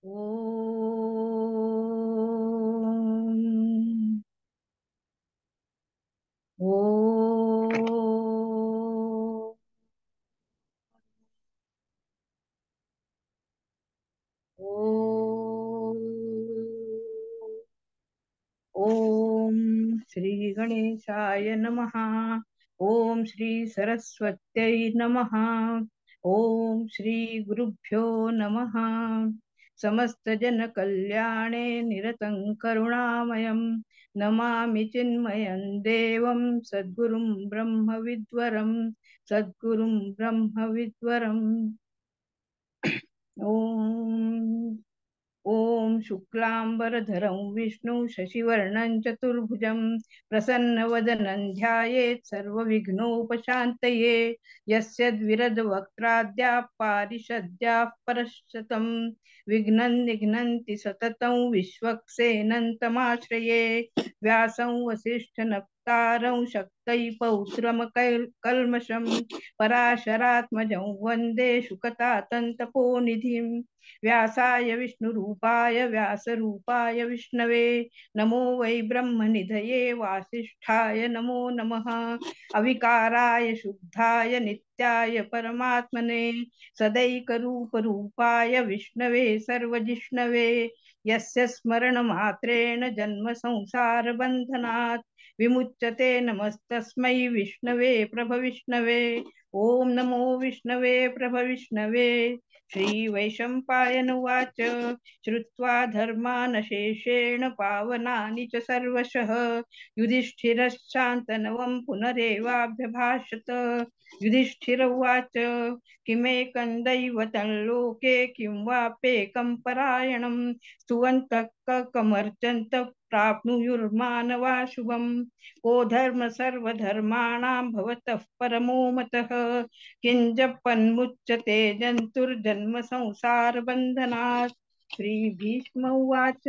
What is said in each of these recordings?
ओम ओम ओम ओम श्री गणेशाय नमः। ओम श्री सरस्वत्यै नमः। ओम श्री गुरुभ्यो नमः। समस्त जन कल्याणे निरतं करुणामयं नमामि चिन्मयं देवं सद्गुरुं ब्रह्मविद्वरं सद्गुरुं ब्रह्मविद्वरम्। ओम ओम शुक्लांबरधरं विष्णु शशिवर्णं चतुर्भुजं प्रसन्नवदनं ध्यायेत् सर्वविघ्नोपशान्तये। यस्य द्विरदवक्त्राद्याः पारिषद्याः परशतं विघ्नं निघ्नन्ति सततं विश्वक्सेनं तमाश्रये। व्यासं वसिष्ठनप्तारं शक्तै पौत्रमकल्मषं पराशरात्मजं वन्दे शुकतातन्तपोनिधिं। व्यासाय विष्णुरूपाय व्यासरूपाय विष्णवे नमो वै ब्रह्मनिधये वासिष्ठाय नमो नमः। अविकाराय शुद्धाय नित्याय परमात्मने सदैकरूपरूपाय विष्णवे सर्वजिष्णवे। यस्य स्मरणमात्रेण जन्म संसार बन्धनात् विमुच्यते। नमस्तस्मै विष्णवे प्रभविष्णवे। ओम नमो विष्णवे प्रभविष्णवे। श्रीवैशम्पायन उवाच श्रुत्वा धर्मानशेषेण पावनानि च सर्वशः युधिष्ठिरश्चान्तनवं पुनरेवाभ्यभाषत। युधिष्ठिर उवाच किमेकं दैवतं लोके किं वाप्येकं परायणं स्तुवन्तः कमर्चन्तः प्राप्नुयुर्मानवा शुभम्। को धर्म सर्वधर्माणां भवतः परमो मतः किंजपन्मुच्यते जन्तुर्जन्म संसार बंधनात्। श्री भीष्म उवाच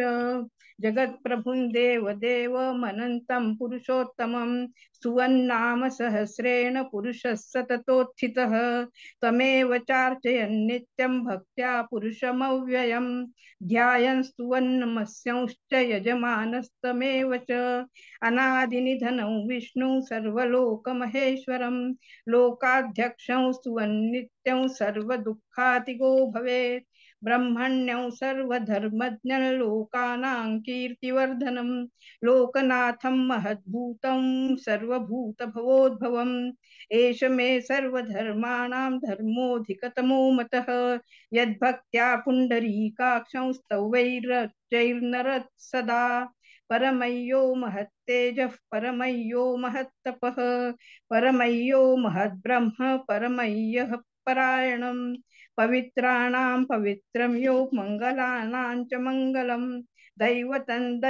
जगत्प्रभुं देवदेवमनन्तं पुरुषोत्तमं स्तुवन्नाम सहस्रेण पुरुषः सततोत्थितः। तमेव चार्चयन् नित्यं भक्त्या पुरुषमव्ययम् ध्यायन् स्तुवन्नमस्यांश्च यजमानस्तमेव च। अनादिनिधनं विष्णु सर्वलोकमहेश्वरं लोकाध्यक्षं स्तुवन्नित्यं सर्वदुःखातिगो भवेत्। ब्रह्मण्यं सर्वधर्मज्ञं लोकानां कीर्तिवर्धनं लोकनाथं महद्भूतं सर्वभूतभवोद्भवम्। एष मे सर्वधर्माणां धर्मोऽधिकतमो मतः यद्भक्त्या पुण्डरीकाक्षं स्तवैर्चैर्नरः सदा। परमय्यो महत्तेजः परमय्यो महत्तपः परमय्यो महद्ब्रह्म परमय्यः परायणम्। पवित्राणां पवित्रं यो मङ्गलानां च मङ्गलम् दैवतं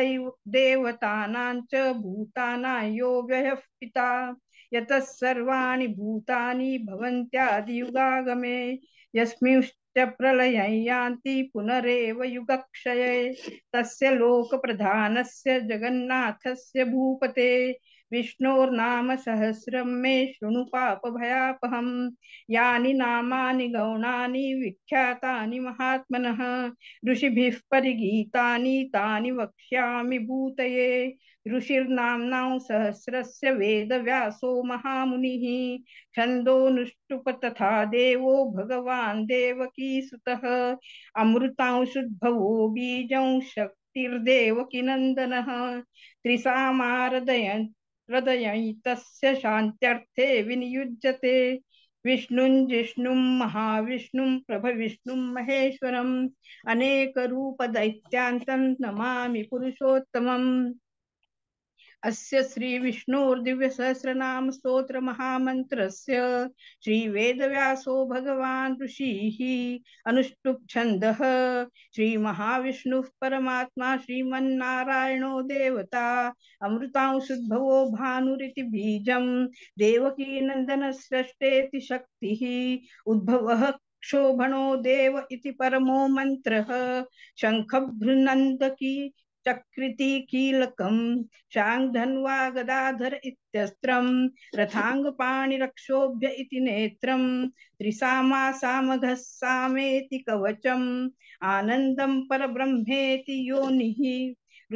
देवतानां च भूतानां यो व्ययः पिता। यतः सर्वाणि भूतानि भवन्त्यादियुगागमे यस्मिंश्च प्रलयं यान्ति पुनरेव युगक्षये। तस्य लोकप्रधानस्य जगन्नाथस्य भूपते विष्णोर्नाम सहस्रं मे शृणु पापभयापहम्। यानि नामानि गौणानि विख्यातानि महात्मनः ऋषिभिः परिगीतानि तानि वक्ष्यामि भूतये। ऋषिर्नाम्नां सहस्रस्य वेदव्यासो महामुनिः छन्दोनुष्टुप तथा देवो भगवान् देवकीसुतः। अमृतांशुद्भवो बीजं शक्तिर्देवकीनन्दनः त्रिसामारदयन् हृदयैतस्य शान्त्यर्थे विनियुज्यते। विष्णुं जिष्णुं महाविष्णुं प्रभविष्णुं महेश्वरम् अनेकरूपदैत्यान्तं नमामि पुरुषोत्तमम्। अस्य श्री विष्णोर्दिव्य सहस्रनाम स्तोत्र महामंत्रस्य श्री वेदव्यासो भगवान् ऋषिः अनुष्टुप् छन्दः। श्री महाविष्णुः परमात्मा श्रीमन्नारायणो देवता अमृतांशुद्भवो भानुरिति बीजं देवकी नंदन सृष्टेति शक्तिः उद्भवः क्षोभणो देव इति परमो मंत्रः शंखभृनन्दकी चक्रिति कीलकं शाङ्गधन्वा गदाधर इत्यस्त्रं रथाङ्गपाणिरक्षोभ्य इति नेत्रं त्रिसामा सामघः सामेति कवचम् आनन्दं परब्रह्मेति योनिः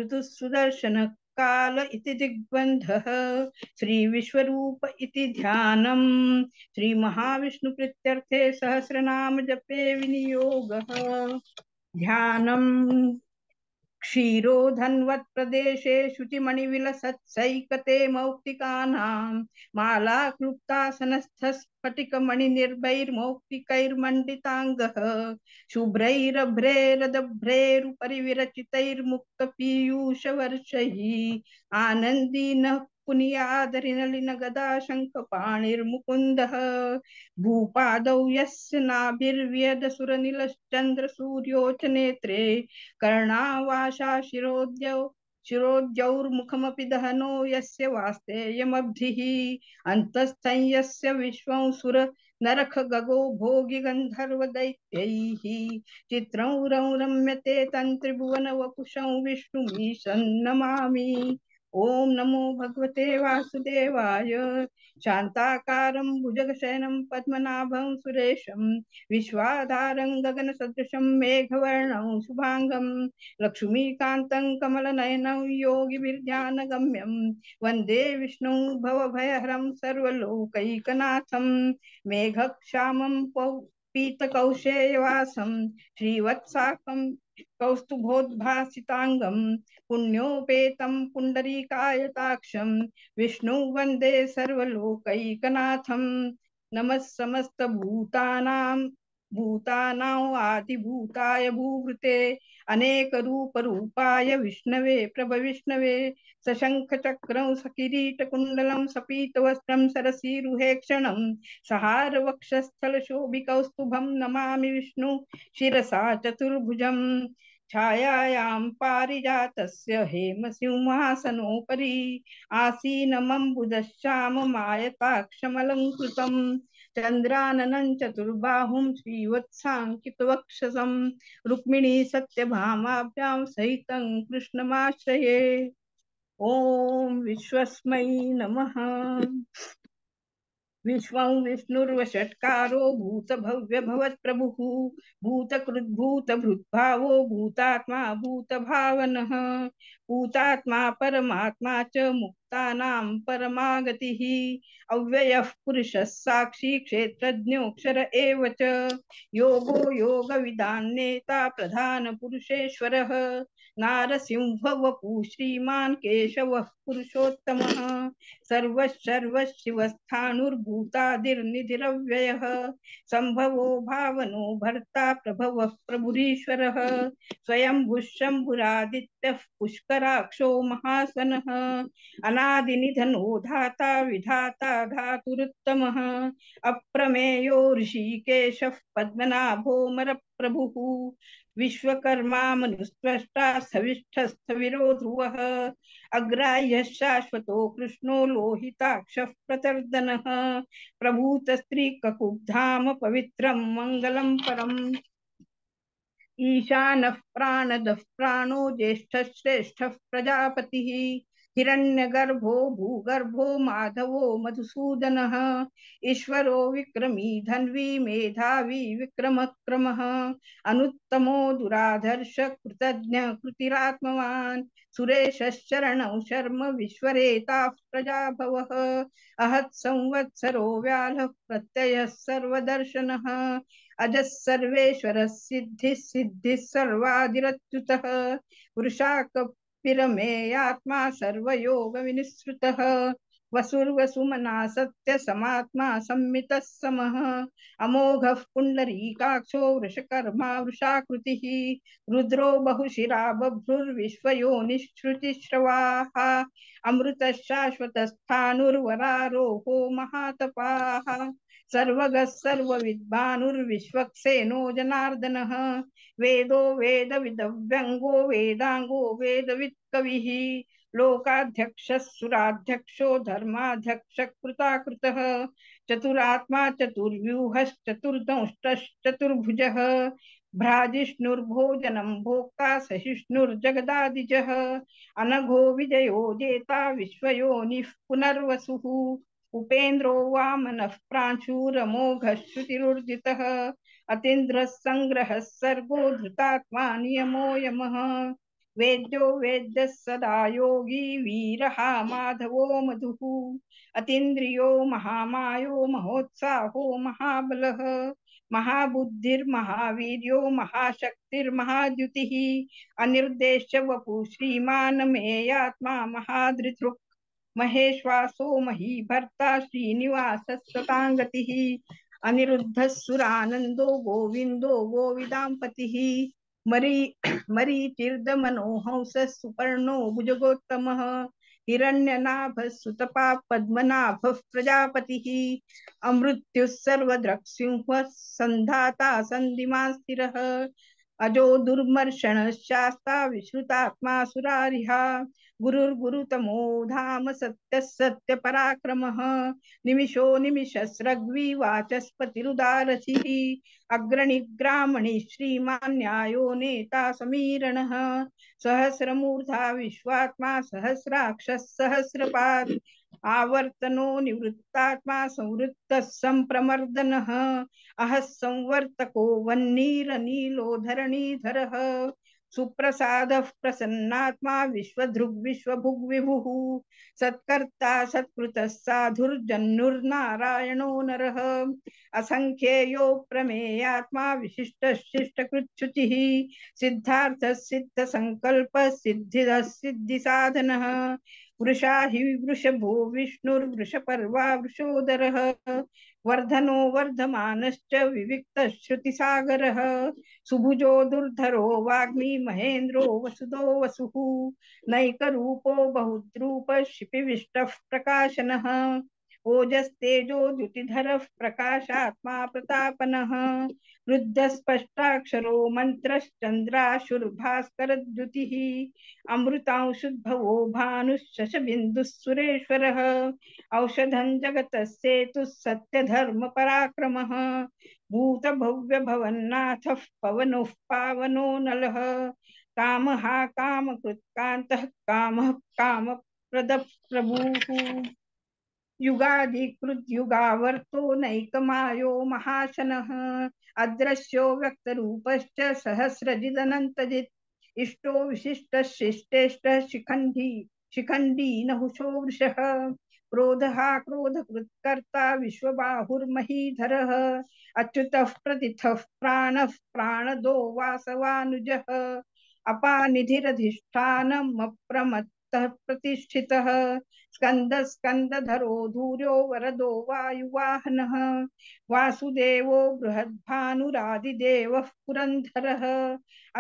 ऋतुः सुदर्शन काल इति दिग्बन्धः श्री विश्वरूप इति ध्यानम् श्री महाविष्णु प्रीत्यर्थे सहस्रनाम जपे विनियोगः ध्यानम् क्षीरोधन्वत्प्रदेशे शुचिमणिविलसत्सैकते मौक्तिकानां माला क्लुप्तासनस्थस्फटिकमणिनिर्भैर्मौक्तिकैर्मण्डिताङ्गः शुभ्रैरभ्रेरदभ्रेरुपरि विरचितैर्मुक्तपीयूषवर्षैः आनन्दीनः पुनीयादरिनलिन गदा शङ्खपाणिर्मुकुन्दः भूपादौ यस्य नाभिर्व्यदसुरनिलश्चन्द्रसूर्योच नेत्रे कर्णावाशा शिरोद्यौर्मुखमपि दहनो यस्य वास्तेयमब्धिः अन्तस्थं यस्य विश्वं सुर नरख गगो भोगि गन्धर्व दैत्यैः चित्रं रम्यते तन्त्रिभुवन वपुषं विष्णुमीशं नमामि। ओम नमो भगवते वासुदेवाय। शांताकारं भुजगशयनं पद्मनाभं सुरेशं विश्वाधारं गगनसदृशं मेघवर्णं शुभांगं लक्ष्मीकान्तं कमलनयनं योगिभिर्ध्यानगम्यं वन्दे विष्णु भवभयहरं सर्वलोकैकनाथं मेघक्षामं पीतकौशेयवासं श्रीवत्साकं कौस्तुभोद्भासितांगं पुण्योपेतं पुण्डरीकायताक्षं विष्णु वन्दे सर्वलोकैकनाथं नमः समस्तभूतानां आदिभूताय भूभृते अनेक रूप रूपाय विष्णवे प्रभविष्णवे सशंख चक्रं सकिरीटकुण्डलं सपीतवस्त्रं सरसीरुहेक्षणं सहार वक्षस्थल शोभिकौस्तुभं नमामि विष्णु शिरसा चतुर्भुजं छायायां पारिजातस्य हेमसिंहासनोपरि आसीनमम्बुदश्याममायताक्षमलङ्कृतं चन्द्राननं चतुर्बाहुं श्रीवत्साङ्कितवक्षसं रुक्मिणी सत्यभामाभ्यां सहितं कृष्णमाश्रये। ॐ विश्वस्मै नमः। विश्वं विष्णुर्वषट्कारो भूतभव्य भवत्प्रभुः भूतकृद्भूतभृद्भावो भूतात्मा भूतभावनः भूतात्मा परमात्मा च मुक्तानां परमागतिः अव्ययः पुरुषः साक्षी क्षेत्रज्ञोऽक्षर एव च योगो योगविदान्नेता प्रधानपुरुषेश्वरः नारसिंहवपुः श्रीमान् केशवः पुरुषोत्तमः सर्वशिवस्थाणुर्भूतादिर्निधिरव्ययः संभवो भावनो भर्ता प्रभवः प्रभुरीश्वरः स्वयंभुः शम्भुरादित्यः पुष्कराक्षो महासनः अनादिनिधनो धाता विधाता धातुरुत्तमः अप्रमेयो ऋषिकेशः पद्मनाभोऽमरप्रभुः विश्वकर्मा मनुस्त्वष्टा स्थविष्ठस्थविरो ध्रुवः अग्राह्यः शाश्वतो कृष्णो लोहिताक्षः प्रतर्दनः प्रभूतस्त्रीककुब्धाम पवित्रं मङ्गलं परम् ईशानः प्राणदः प्राणो ज्येष्ठः श्रेष्ठः प्रजापतिः हिरण्यगर्भो भूगर्भो माधवो मधुसूदनः ईश्वरो विक्रमी धन्वी मेधावी विक्रमक्रमः अनुत्तमो दुराधर्ष कृतज्ञ कृतिरात्मवान् सुरेशश्चरणौ शर्म विश्वरेताः प्रजाभवः अहत् संवत्सरो व्यालः प्रत्ययः सर्वदर्शनः अजः सर्वेश्वरः सिद्धिः सिद्धिः सर्वादिरच्युतः वृषाकपिरमेयात्मा सर्वयोगविनिःसृतः वसुर्वसुमना सत्य समात्मा सम्मितः समः अमोघः पुण्डरीकाक्षो वृषकर्मा वृषाकृतिः रुद्रो बहुशिरा बभ्रुर्विश्वयोनिश्रुतिश्रवाः अमृतः शाश्वतस्थाणुर्वरारोहो महातपाः सर्वगः सर्वविद्वानुर्विश्वक्सेनो जनार्दनः वेदो वेदविदव्यङ्गो वेदाङ्गो वेदवित्कविः लोकाध्यक्षः सुराध्यक्षो धर्माध्यक्षः कृताकृतः चतुरात्मा चतुर्व्यूहश्चतुर्दंष्टश्चतुर्भुजः भ्राजिष्णुर्भोजनं भोक्ता सहिष्णुर्जगदादिजः अनघो विजयो जेता विश्वयोनिः पुनर्वसुः उपेन्द्रो वामनः प्रांशुरमोघः श्रुतिरुर्जितः अतीन्द्रः संग्रहः सर्गो धृतात्मा नियमो यमः वेद्यो वेद्यः सदा योगी वीरः माधवो मधुः अतीन्द्रियो महामायो महोत्साहो महाबलः महाबुद्धिर्महावीर्यो महाशक्तिर्महाद्युतिः अनिर्देश्य वपु श्रीमान् मेयात्मा महाधृतृक् महेश्वासो महीभर्ता श्रीनिवासः सताङ्गतिः अनिरुद्धः सुरानन्दो गोविन्दो गोविदाम्पतिः मरीचिर्दमनोहंसः सुपर्णो भुजगोत्तमः हिरण्यनाभः सुतपा पद्मनाभः प्रजापतिः अमृत्युः सर्वद्रक्सिंहः सन्धाता सन्धिमान् स्थिरः अजो दुर्मर्षण शास्ता विश्रुतात्मा सुरारिहा गुरुर्गुरुतमो धाम सत्य सत्य पराक्रमः निमिषो निमिषस्रग्वी वाचस्पतिरुदारथिः अग्रणिग्रामणि श्रीमान् न्यायो नेता समीरणः सहस्रमूर्धा विश्वात्मा सहस्राक्षः सहस्रपात् आवर्तनो निवृत्तात्मा संवृत्तः संप्रमर्दनः अहः संवर्तको वह्निरनीलो धरणीधरः सुप्रसादः प्रसन्नात्मा विश्वधृग् विश्वभुग् विभुः सत्कर्ता सत्कृतः साधुर्जन्नुर्नारायणो नरः असंख्येयो प्रमेयात्मा विशिष्टः शिष्टकृच्छुचिः सिद्धार्थः सिद्धसंकल्पः सिद्धिदः सिद्धिसाधनः वृषा हि वृषभो विष्णुर्वृषपर्वा वृषोदरः वर्धनो वर्धमानश्च विविक्तः श्रुतिसागरः सुभुजो दुर्धरो वाग्मी महेन्द्रो वसुदो वसुः नैकरूपो बहुद्रूपः शिपिविष्टः प्रकाशनः ओजस्तेजो द्युतिधरः प्रकाशात्मा प्रतापनः रुद्धस्पष्टाक्षरो मन्त्रश्चन्द्राशुर्भास्करद्युतिः अमृतांशुद्भवो भानुश्शशबिन्दुः सुरेश्वरः औषधं जगतस्येतुः सत्यधर्मपराक्रमः भूतभव्यभवन्नाथः पवनोः पावनो नलः कामः कामकृत्कान्तः कामः कामप्रदः प्रभुः युगाधिकृद्युगावर्तो नैकमायो महाशनः अदृश्यो व्यक्तरूपश्च सहस्रजिदनन्तजित् इष्टो विशिष्टः शिष्टेष्टः शिखण्डी नहुषो वृषः क्रोधः क्रोधकृत्कर्ता विश्वबाहुर्महीधरः अच्युतः प्रतिथः प्राणः प्राणदो वासवानुजः अपानिधिरधिष्ठानम् अप्रमत्तः प्रतिष्ठितः स्कंदधरो धूर्यो वरदो वायुवाहनः वासुदेवो बृहद्भानुरादिदेवः पुरंधरः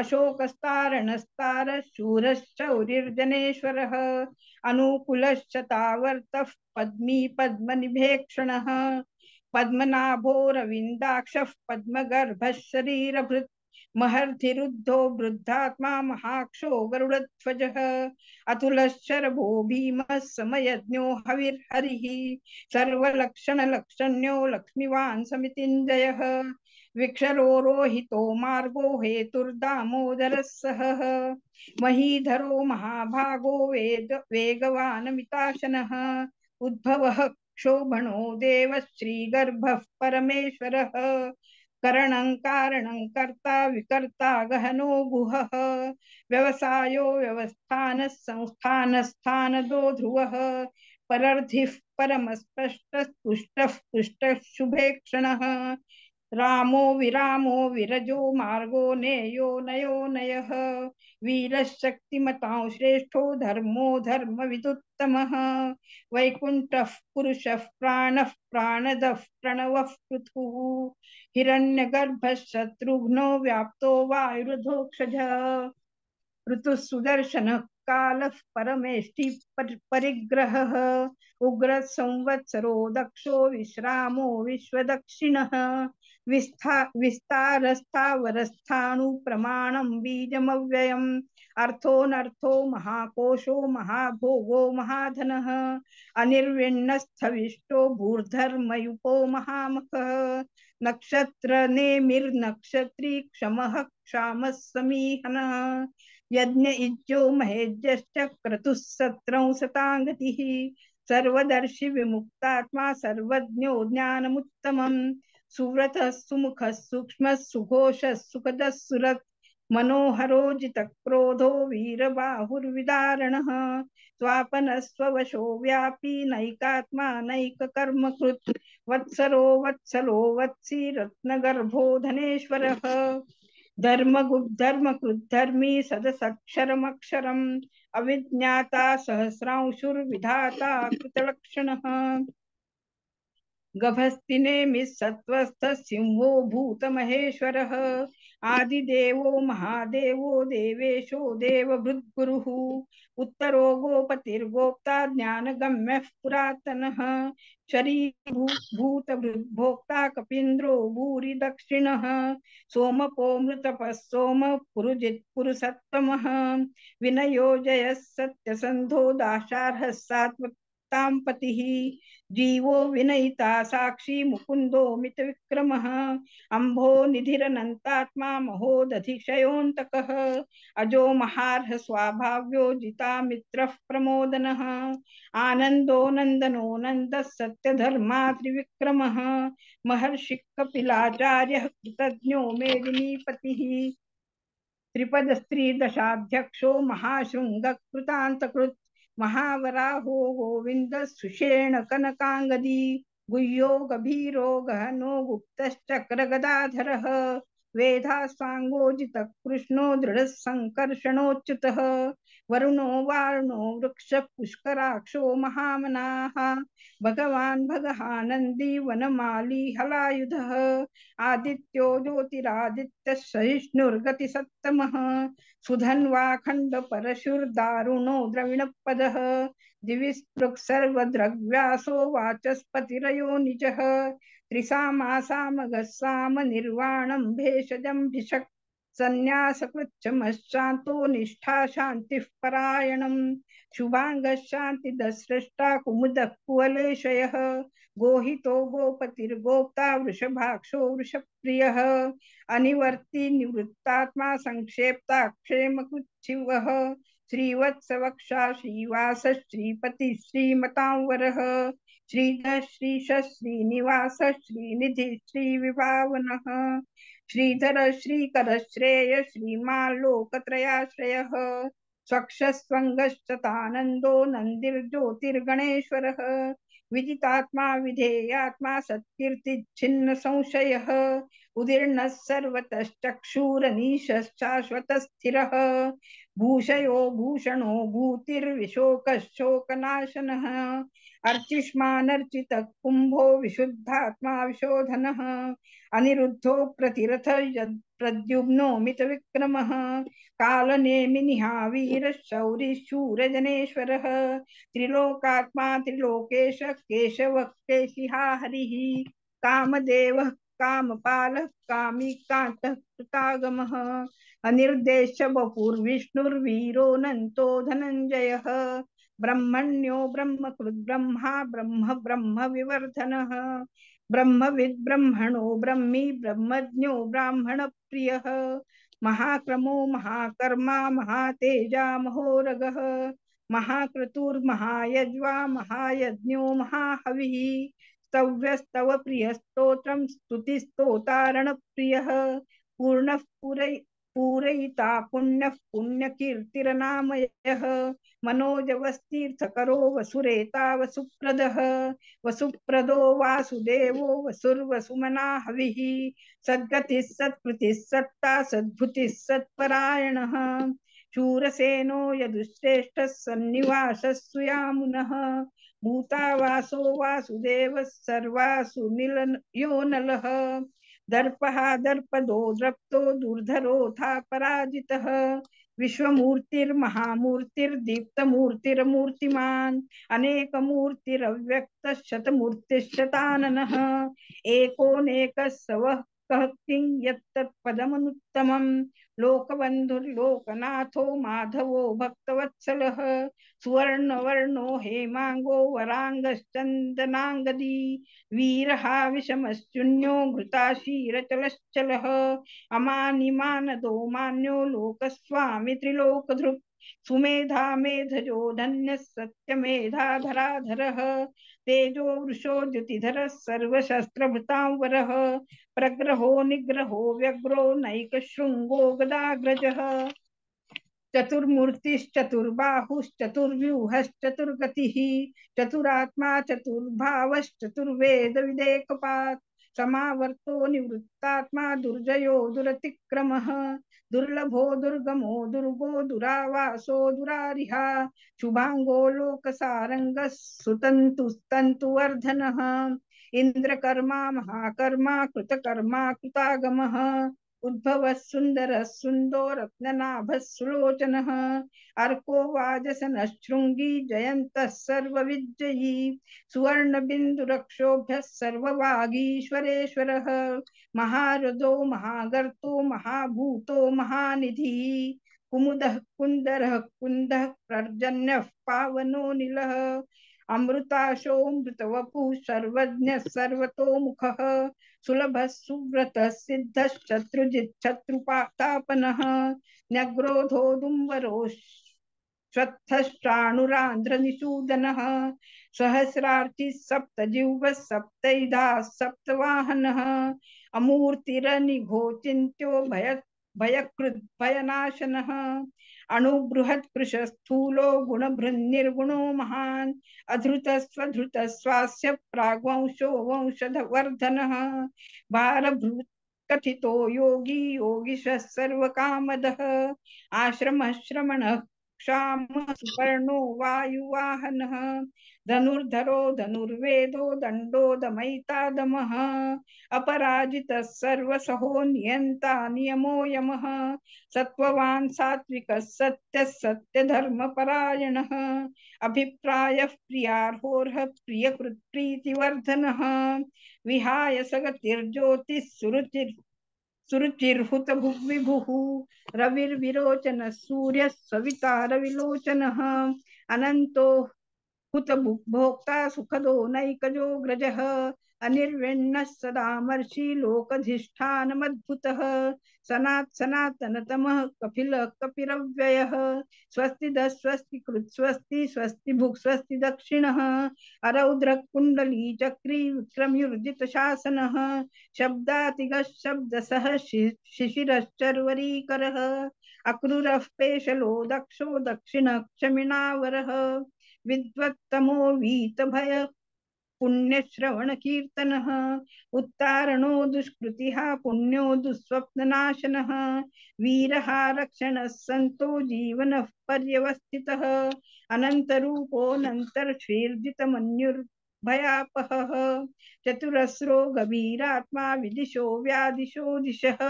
अशोकस्तारणस्तारः शूरश्चौरिर्जनेश्वरः अनुकूलश्चतावर्तः पद्मी पद्मनिभेक्षणः पद्मनाभोरविन्दाक्षः पद्मगर्भः शरीरभृत् महर्षिरुद्धो वृद्धात्मा महाक्षो गरुडध्वजः अतुलश्चरभो भीमः समयज्ञो हविर्हरिः सर्वलक्षणलक्षण्यो लक्ष्मीवान् समितिञ्जयः विक्षरोरोहितो मार्गो हेतुर्दामोदरः सहः महीधरो महाभागो वेगवान् मिताशनः उद्भवः क्षोभणो देवः श्रीगर्भः परमेश्वरः करणं कारणं कर्ता विकर्ता गहनो गुहः व्यवसायो व्यवस्थानः संस्थानस्थानदो ध्रुवः परर्थिः परमस्पष्टः तुष्टः पुष्टः शुभेक्षणः रामो विरामो विरजो मार्गो नेयो नयो नयः वीरशक्तिमतां श्रेष्ठो धर्मो धर्मविदुत्तमः वैकुण्ठः पुरुषः प्राणः प्राणदः प्रणवः पृथुः हिरण्यगर्भः शत्रुघ्नो व्याप्तो वायुर्धोक्षजः ऋतुः सुदर्शनः कालः परमेष्टि परिग्रहः उग्र संवत्सरो दक्षो विश्रामो विश्वदक्षिणः विस्तारस्थावरस्थाणु प्रमाणं बीजमव्ययम् अर्थोऽनर्थो महाकोशो महाभोगो महाधनः अनिर्विण्णस्थविष्टो भूर्धर्मयुपो महामखः नक्षत्र नेमिर्नक्षत्री क्षमः क्षामः समीहनः यज्ञ इज्जो महेज्यश्च क्रतुः सत्रं सतांगतिः सर्वदर्शी विमुक्तात्मा सर्वज्ञो ज्ञानमुत्तमम् सुव्रतः सुमुखः सूक्ष्मः सुघोषः सुखदः सुरत् मनोहरो जितक्रोधो वीरबाहुर्विदारणः स्वापनस्ववशो व्यापी नैकात्मा नैककर्मकृत् वत्सरो वत्सलो वत्सी रत्नगर्भो धनेश्वरः धर्मकृद्धर्मी सदसक्षरमक्षरम् अविज्ञाता सहस्रांशुर्विधाता कृतलक्षणः गभस्तिनेमिः सत्त्वस्थः सिंहो भूतमहेश्वरः आदिदेवो महादेवो देवेशो देवभृद्गुरुः उत्तरो गोपतिर्गोप्ता ज्ञानगम्यः पुरातनः शरीरभूतभृद्भोक्ता कपीन्द्रो भूरि दक्षिणः सोमपो मृतपः सोमः पुरुजित् पुरुषत्तमः विनयो जयः सत्यसन्धो दाशार्हः सात्वतां पतिः जीवो विनयिता साक्षी मुकुंदो मित विक्रमः अंभो निधिरनंतात्मा महोदधिशयोऽन्तकः अजो महार्ह स्वाभाव्यो जिता मित्रः प्रमोदनः आनंदो नंदनो नंदः सत्यधर्मा त्रिविक्रमः महर्षि कपिलाचार्यः कृतज्ञो मेदिनीपतिः त्रिपद स्त्री दशाध्यक्षो महाशृंगकृतांतकृत् महावराहो गोविंद सुषेण कनकांगदी गुह्यो गभीरो गहनो गुप्तश्चक्र गदाधरः वेधास्वांगोजित कृष्णो दृढ़ संकर्षणोच्युतः वरुणो वारुणो वृक्ष पुष्कराक्षो महामनाः भगवान् भगहानंदी वनमाली हलायुधः आदित्यो ज्योतिरादित्य सहिष्णुर्गति सत्तमः सुधन्वा खंड परशुर्दारुणो द्रविणपदः दिविस्पृक् सर्वद्रव्यासो वाचस्पतिरयो निजः त्रिसामासामगस्साम निर्वाणं भेषजं भिषक् संन्यासकृच्छमश्चान्तो निष्ठा शान्तिः परायणम् शुभांगः शान्तिदस्रष्टा कुमुदः कुवलेशयः गोहितो गोपतिर्गोप्ता वृषभाक्षो वृषप्रियः अनिवर्ति निवृत्तात्मा संक्षेप्ता क्षेमकृच्छिवः श्रीवत्सवक्षा श्रीवास श्रीपति श्रीमतांवरः श्रीधर श्रीश श्रीनिवास श्रीनिधि श्रीविभावनः श्रीधर श्रीकर श्रेय श्रीमाल्लोकत्रयाश्रयः स्वक्षस्वङ्गश्चतानन्दो नन्दिर्ज्योतिर्गणेश्वरः विदितात्मा विधेयात्मा सत्कीर्तिच्छिन्न संशयः उदीर्णः सर्वतश्चक्षुरनीशश्शाश्वतस्थिरः भूषयो भूषणो भूतिर्विशोकशोकनाशनः अर्चिष्मानर्चितः कुम्भो विशुद्धात्मा विशोधनः अनिरुद्धो प्रतिरथ प्रद्युम्नो मितविक्रमः कालनेमिनिहावीरः शौरिशूरजनेश्वरः त्रिलोकात्मा त्रिलोकेश केशवः केशिहा हरिः कामदेवः कामपालः कामिकान्तः कृतागमः अनिर्देश्य वपुर्विष्णुर्वीरोऽनन्तो धनञ्जयः ब्रह्मण्यो ब्रह्मकृद् ब्रह्मा ब्रह्म ब्रह्म विवर्धनः ब्रह्मविद् ब्रह्मणो ब्रह्मी ब्रह्मज्ञो ब्राह्मण प्रियः महाक्रमो महाकर्मा महातेजा महोरगः महाक्रतुर्महायज्वा महायज्ञो महाहविः स्तव्यस्तव प्रियस्तोत्रं स्तुतिस्तोतारण प्रियः पूर्णः पूरयिता पुण्यः पुण्यकीर्तिरनामयः मनोजवस्तीर्थकरो वसुरेता वसुप्रदः वसुप्रदो वासुदेवो वसुर्वसुमना हविः सद्गतिः सत्कृतिः सत्ता सद्भुतिः सत्परायणः शूरसेनो यदुश्रेष्ठः सन्निवासः सुयामुनः भूतावासो वासुदेवः सर्वासु निलयो नलः दर्पः दर्पदो द्रप्तो दुर्धरोऽथा पराजितः विश्वमूर्तिर्महामूर्तिर्दीप्तमूर्तिरमूर्तिमान् अनेकमूर्तिरव्यक्तः शतमूर्तिश्शताननः एकोनेकः सवः कः किं यत्तत्पदमनुत्तमम् लोकबन्धुर्लोकनाथो माधवो भक्तवत्सलः सुवर्णवर्णो हेमांगो वरांगश्चन्दनांगदी वीरहा विषमश्चुन्यो घृताशीरचलश्चलः अमानिमानदो मान्यो लोकस्वामि त्रिलोकधृक् सुमेधा मेधजो धन्यः सत्यमेधाधराधरः तेजो वृषो द्युतिधरः सर्वशस्त्रभृतांवरः प्रग्रहो निग्रहो व्यग्रो नैकशृङ्गो गदाग्रजः चतुर्मूर्तिश्चतुर्बाहुश्चतुर्व्यूहश्चतुर्गतिः चतुरात्मा चतुर्भावश्चतुर्वेदविदेकपात् समावर्तो निवृत्तात्मा दुर्जयो दुरतिक्रमः दुर्लभो दुर्गमो दुर्गो दुरावासो दुरारिहा शुभांगो लोकसारंगः सुतन्तुस्तन्तुवर्धनः इंद्रकर्मा महाकर्मा कृतकर्मा कृतागमः उद्भवः सुन्दरः सुन्दो रत्ननाभः सुलोचनः अर्को वाजसनशृङ्गी जयन्तः सर्वविजयी सुवर्णबिन्दुरक्षोभ्यः सर्ववागीश्वरेश्वरः महारथो महागर्तो महाभूतो महानिधिः कुमुदः कुन्दरः कुन्दः पर्जन्यः पावनो निलः अमृताशोऽमृतवपुः सर्वज्ञः सर्वतोमुखः सुलभः सुव्रतः सिद्धश्चत्रुजिच्छत्रुपातापनः न्यग्रोधोदुम्बरो श्वत्थश्चाणुरान्ध्रनिषूदनः सहस्रार्चिः सप्तजिह्वः सप्तैधाः सप्तवाहनः अमूर्तिरनिघोचिन्त्यो भयकृद् भयनाशनः अणुबृहत्कृशस्थूलो गुणभृन्निर्गुणो महान् अधृतस्वधृतस्वास्य प्राग्वंशो वंशवर्धनः भारभृत् कथितो योगी योगिशः सर्वकामदः आश्रमः श्रमणः क्षामः सुपर्णो वायुवाहनः धनुर्धरो धनुर्वेदो दण्डो दमयितादमः अपराजितः सर्वसहो नियन्ता नियमो यमः सत्त्ववान् सात्विकः सत्यः सत्यधर्मपरायणः अभिप्रायः प्रियार्होर्ह प्रियकृत्प्रीतिवर्धनः विहाय सगतिर्ज्योतिः सुरुचिर्हुत भुग्विभुः रविर्विरोचनः सूर्यः सविता रविलोचनः अनन्तो हुत भोक्ता सुखदो नैकजो ग्रजः अनिर्विण्णः सदामर्षि लोकधिष्ठानमद्भुतः सनातनतमः कपिलः कपिरव्ययः स्वस्तिदः स्वस्तिकृत् स्वस्ति स्वस्तिभुक् स्वस्ति दक्षिणः अरौद्रः कुण्डली चक्री विक्रमयुर्जितशासनः शब्दातिगः शब्दसः शिशिरश्चर्वरीकरः अक्रूरः पेशलो दक्षो दक्षिणः क्षमिणावरः विद्वत्तमो वीतभय पुण्यश्रवण कीर्तनः उत्तारणो दुष्कृतिः पुण्यो दुःस्वप्ननाशनः वीरः रक्षणः सन्तो जीवनः पर्यवस्थितः अनन्तरूपोऽनन्तर्षीर्जितमन्युर्भयापहः चतुरस्रो गभीरात्मा विदिशो व्यादिशो दिशः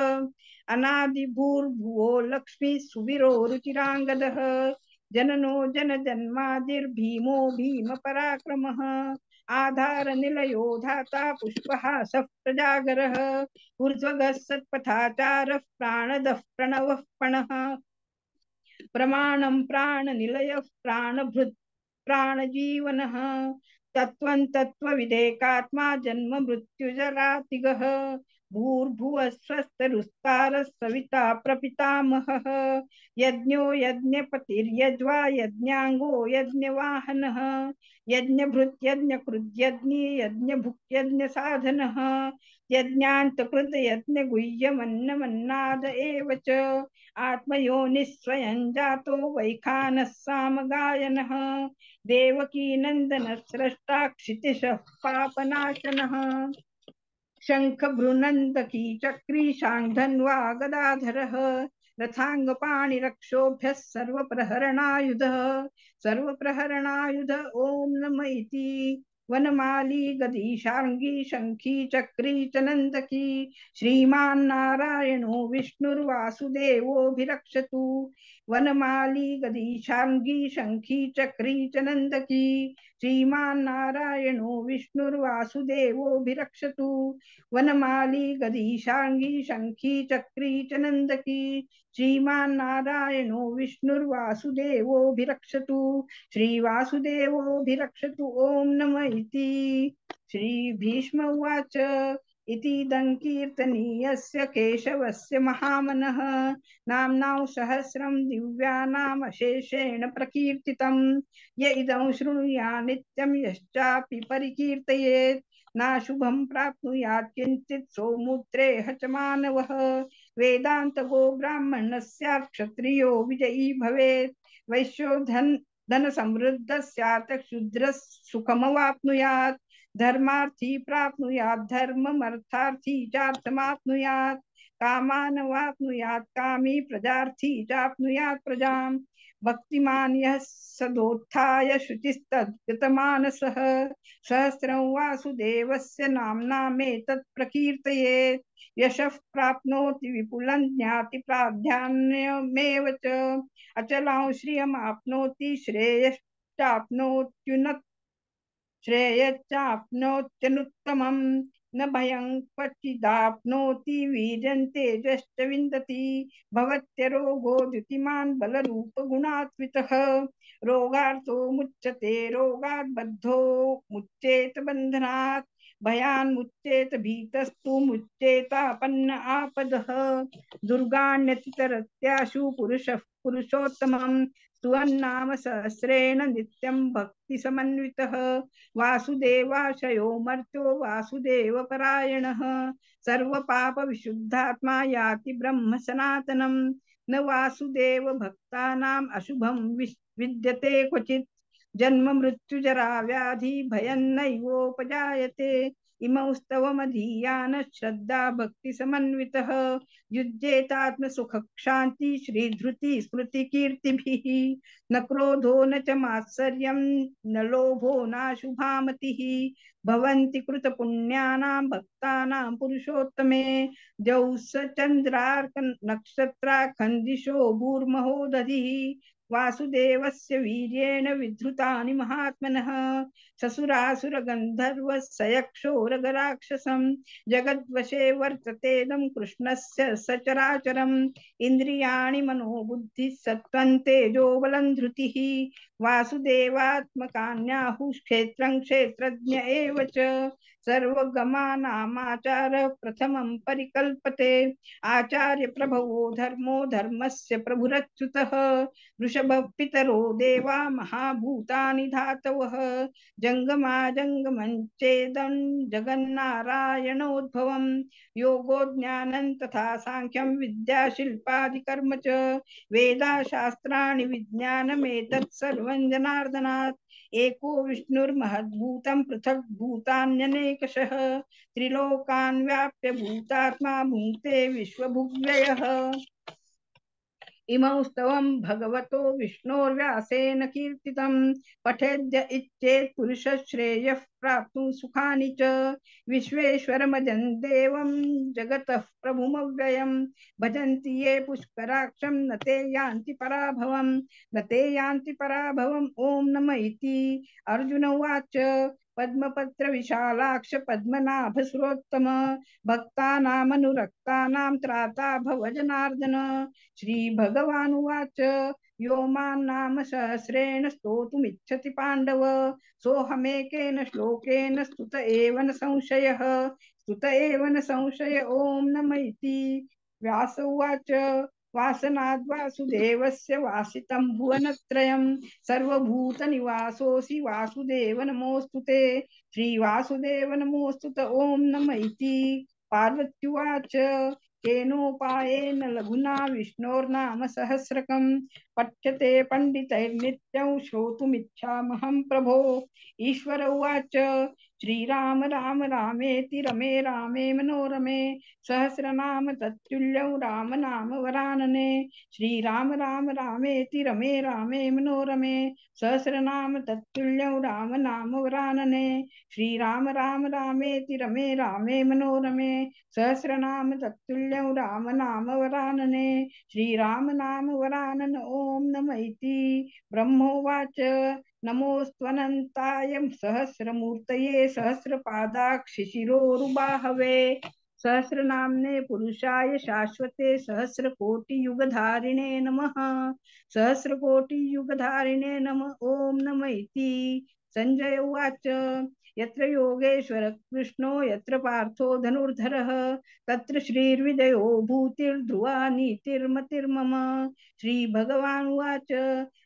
अनादिभूर्भुवो लक्ष्मी सुवीरो रुचिराङ्गदः जननो जनजन्मादिर्भीमो भीमपराक्रमः आधार निलयो धाता पुष्पहासः प्रजागरः ऊर्ध्वगः सत्पथाचारः प्राणदः प्रणवः पणः प्रमाणं प्राणनिलयः प्राणभृत् प्राणजीवनः तत्त्वं तत्त्वविदेकात्मा जन्म मृत्युजरातिगः भूर्भुवः स्वस्तरुस्तारः सविता प्रपितामहः यज्ञो यज्ञपतिर्यज्वा यज्ञांगो यज्ञवाहनः यज्ञभृत् यज्ञकृत् यज्ञी यज्ञभुक् यज्ञसाधनः यज्ञान्तकृत यज्ञगुह्यमन्नमन्नाद एव च आत्मयोनिः स्वयं जातो वैखानः सामगायनः देवकी नंदन स्रष्टा क्षितिशः पापनाशनः शंख भ्रुनंदकी चक्री शांधन्वा गदाधरः रथांगपाणिरक्षोभ्यः सर्वप्रहरणायुध ओम नम इति वनमाली गदीशांगी शंखी चक्री चनंदकी श्रीमान् नारायणो विष्णुर्वासुदेवोऽभिरक्षतु वनमाली गदीशांगी शंखी चक्री च नंदकी श्रीमान नारायणो विष्णुर्वासुदेवोभिरक्षतु वनमाली गदीशांगी शंखी चक्री च नंदकी श्रीमान नारायणो विष्णुर्वासुदेवोभिरक्षतु श्रीवासुदेवोभिरक्षतु ओम नमः इति। श्री भीष्म उवाच इतीदं कीर्तनीयस्य केशवस्य महामनः नाम्नां सहस्रं दिव्यानामशेषेण प्रकीर्तितं य इदं शृणुयात् नित्यं यश्चापि परिकीर्तयेत् नाशुभं प्राप्नुयात् किञ्चित् सौमुद्रेह च मानवः वेदान्तगो ब्राह्मणस्यात् क्षत्रियो विजयी भवेत् वैश्यो धन समृद्ध स्यात् क्षुद्रः सुखमवाप्नुयात् धर्मार्थी प्राप्नुयात् धर्ममर्थार्थी चार्थमाप्नुयात् कामान वाप्नुयात् कामी प्रजार्थी चाप्नुयात् प्रजाम् भक्तिमान् यः सदोत्थाय शुचिस्तद्गतमानसः सहस्रं वासुदेवस्य नाम्नामेतत् प्रकीर्तयेत् यशः प्राप्नोति विपुलं ज्ञाति प्राधान्यमेव च अचलां श्रियमाप्नोति श्रेयश्चाप्नोत्यनुत्तमम् न भयं क्वचिदाप्नोति वीर्यं तेजश्च विन्दति भवत्यरोगो द्युतिमान् बलरूपगुणात्वितः रोगार्थो मुच्यते रोगात् बद्धो मुच्येत बन्धनात् भयान् मुच्येत भीतस्तु मुच्येतापन्न आपदः दुर्गाण्यतितरत्याशु पुरुषः पुरुषोत्तमम् स्तुवन्नाम सहस्रेण नित्यं भक्ति समन्वितः वासुदेवाशयो मर्त्यो वासुदेव परायणः सर्व पाप विशुद्धात्मा याति ब्रह्म सनातनम् न वासुदेव भक्तानाम् अशुभं विद्यते क्वचित् जन्म मृत्यु जरा व्याधि भयं नैवोपजायते इमौ स्तवमधीयान श्रद्धा भक्ति समन्वितः युज्येतात्म सुख शांति श्रीधृति स्मृति कीर्तिभिः न क्रोधो न च मात्सर्यं न लोभो नाशुभामतिः भवन्ति कृत पुण्यानां भक्तानां पुरुषोत्तमे द्यौः चन्द्रार्क नक्षत्राखन्दिशो भूर्महो दधिः वासुदेवस्य वीर्येण विधृतानि महात्मनः ससुरासुर गन्धर्व सयक्षोरगराक्षसं जगद्वशे वर्ततेदं कृष्णस्य सचराचरम् इन्द्रियाणि मनोबुद्धिः सत्त्वं तेजो बलं धृतिः वासुदेवात्मकान्याहुः क्षेत्रं क्षेत्रज्ञ एव च सर्वगमानामाचारः प्रथमं परिकल्पते आचार्य प्रभवो धर्मो धर्मस्य प्रभुरच्युतः वृषभ पितरो देवा महाभूतानि धातवः जंगमा जंगमञ्चेदं जगन्नारायणोद्भवम् योगो ज्ञानं तथा सांख्यं विद्या शिल्पादिकर्म च वेदा शास्त्राणि विज्ञानमेतत् सर्वं जनार्दनात् एको विष्णुर्महद्भूतं पृथक् भूतान्यनेकशः त्रिलोकान् व्याप्य भूतात्मा भुङ्क्ते विश्वभुग्व्ययः इमौ स्तवं भगवतो विष्णोर्व्यासेन कीर्तितं पठेद्य इच्छेत् पुरुषः श्रेयः प्राप्तुं सुखानि च विश्वेश्वरमजं देवं जगतः प्रभुमव्ययं भजन्ति ये पुष्कराक्षं न ते यान्ति पराभवम् न ते यान्ति पराभवम् ॐ नमः इति। अर्जुन उवाच पद्मपत्र विशालाक्ष पद्मनाभ सुरोत्तम भक्तानामनुरक्तानां त्राता भव जनार्दन श्रीभगवानुवाच यो मां सहस्रेण स्तोतुमिच्छति पाण्डव सोऽहमेकेन श्लोकेन स्तुत एव न संशयः स्तुत एव न संशय ॐ नमः इति। व्यास उवाच वासनाद् वासुदेवस्य वासितं भुवनत्रयं सर्वभूतनिवासोऽसि वासुदेव नमोऽस्तुते श्रीवासुदेव नमोऽस्तुत ॐ नमः इति। पार्वत्युवाच केनोपायेन लघुना विष्णोर्नाम सहस्रकं पठ्यते पंडितैर्नित्यं श्रोतुमिच्छामहं प्रभो। ईश्वर उवाच श्रीराम राम रामेति रमे रामे मनोरमे सहस्रनाम तत्तुल्यं राम नाम वरानने। श्रीराम राम रामेति रमे रामे मनोरमे सहस्रनाम तत्तुल्यं राम नाम वरानने। श्रीराम राम रामेति रमे रामे मनोरमे सहस्रनाम तत्तुल्यं राम नाम वरानने। श्रीराम नाम वरानन ओम नम इति। ब्रह्मोवाच नमोऽस्त्वनन्ताय सहस्रमूर्तये सहस्रपादाक्षिशिरोरुबाहवे सहस्रनाम्ने पुरुषाय शाश्वते सहस्रकोटियुगधारिणे नमः। सहस्रकोटियुगधारिणे नमः ओम नम इति। संजय उवाच यत्र योगेश्वर कृष्णो यत्र पार्थो धनुर्धरः तत्र श्रीर्विजयो भूतिर्ध्रुवा नीतिर्मतिर्मम। श्रीभगवानुवाच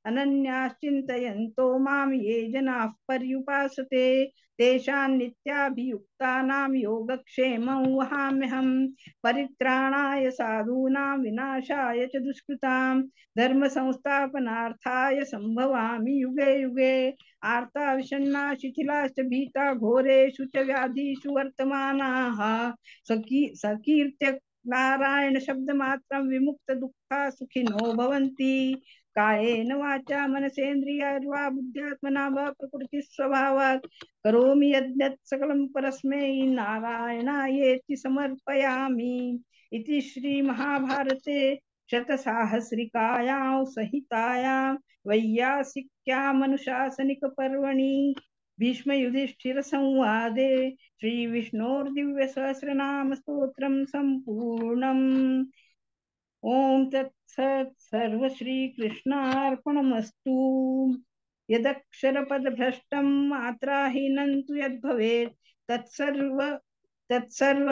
अनन्याश्चिन्तयन्तो मां ये जनाः पर्युपासते तेषां नित्याभियुक्तानां योगक्षेमं वहाम्यहम्। परित्राणाय साधूनां विनाशाय च दुष्कृतां धर्म संस्थापनार्थाय संभवामि युगे युगे। आर्ता विषण्णा शिथिलाश्च भीता घोरेषु च व्याधिषु वर्तमानाः सकीर्त्य नारायण शब्दमात्रं विमुक्त दुःखा सुखिनो भवन्ति। कायेन वाचा मनसेन्द्रियैर्वा बुद्ध्यात्मना वा प्रकृतिस्वभावात् करोमि यद्यत् सकलं परस्मै नारायणायेति समर्पयामि। इति श्री महाभारते शतसाहस्रिकायां संहितायां वैयासिक्याम् अनुशासनिक पर्वणि भीष्म युधिष्ठिर संवादे श्री विष्णोर्दिव्य सहस्रनाम स्तोत्रम संपूर्णम्। ओम तत्सत् सर्व श्री कृष्णार्पणमस्तु। यदक्षरपदभ्रष्टं मात्राहीनं तु यद्भवेत् तत्सर्व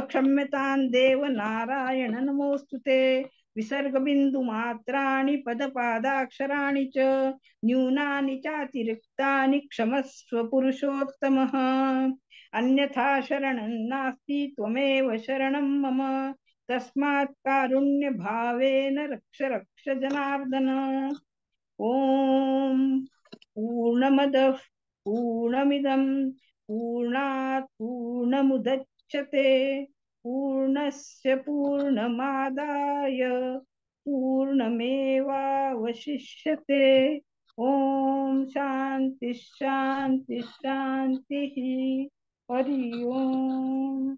क्षम्यतां देव नारायण नमोऽस्तुते। विसर्गबिन्दुमात्राणि पदपादाक्षराणि च न्यूनानि चातिरिक्तानि क्षमस्व पुरुषोत्तमः। अन्यथा शरणं नास्ति त्वमेव शरणं मम तस्मात् कारुण्य भावेन रक्ष रक्ष जनार्दन। ओम पूर्णमदः पूर्णमिदं पूर्णात् पूर्णमुदच्यते पूर्णस्य पूर्णमादाय पूर्णमेवावशिष्यते। ओम शांति शांति शांति। हरि ओम।